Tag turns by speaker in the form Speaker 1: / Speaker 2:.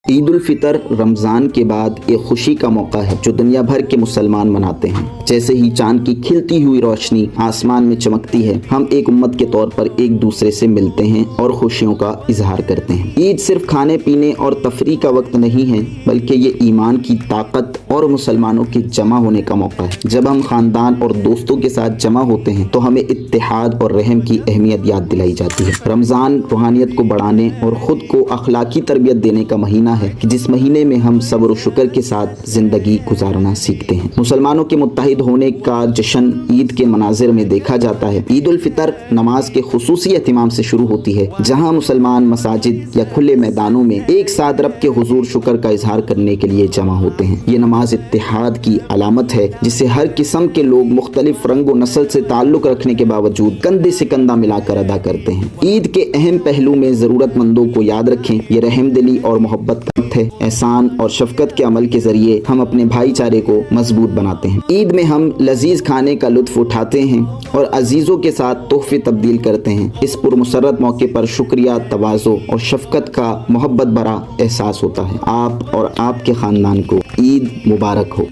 Speaker 1: ईद उल फितर रमज़ान के बाद एक खुशी का मौका है जो दुनिया भर के मुसलमान मनाते हैं। जैसे ही चांद की खिलती हुई रोशनी आसमान में चमकती है, हम एक उम्मत के तौर पर एक दूसरे से मिलते हैं और खुशियों का इजहार करते हैं। ईद सिर्फ खाने पीने और तफरीह का वक्त नहीं है, बल्कि ये ईमान की ताकत और मुसलमानों के जमा होने का मौका है। जब हम खानदान और दोस्तों के साथ जमा होते हैं तो हमें इत्तेहाद और रहम की अहमियत याद दिलाई जाती है। रमज़ान रूहानियत को बढ़ाने और ख़ुद को अखलाकी तरबियत देने का महीना है कि जिस महीने में हम सब्र और शुक्र के साथ जिंदगी गुजारना सीखते हैं। मुसलमानों के मुत्तहिद होने का जश्न ईद के मनाजिर में देखा जाता है। ईद उल फितर नमाज के खुसूसी एहतिमाम से शुरू होती है, जहाँ मुसलमान मसाजिद या खुले मैदानों में एक साथ रब के हुजूर शुक्र का इजहार करने के लिए जमा होते हैं। ये नमाज इत्तेहाद की अलामत है, जिसे हर किस्म के लोग मुख्तलिफ रंग और नस्ल से ताल्लुक रखने के बावजूद कंधे से कंधा मिलाकर अदा करते हैं। ईद के अहम पहलू में ज़रूरतमंदों को याद रखें। ये रहमदिली और मोहब्बत का है। एहसान और शफकत के अमल के जरिए हम अपने भाईचारे को मजबूत बनाते हैं। ईद में हम लजीज खाने का लुत्फ उठाते हैं और अजीजों के साथ तोहफे तब्दील करते हैं। इस पुरमसरत मौके पर शुक्रिया, तवाज़ो और शफकत का मोहब्बत भरा एहसास होता है। आप और आपके खानदान को ईद मुबारक हो।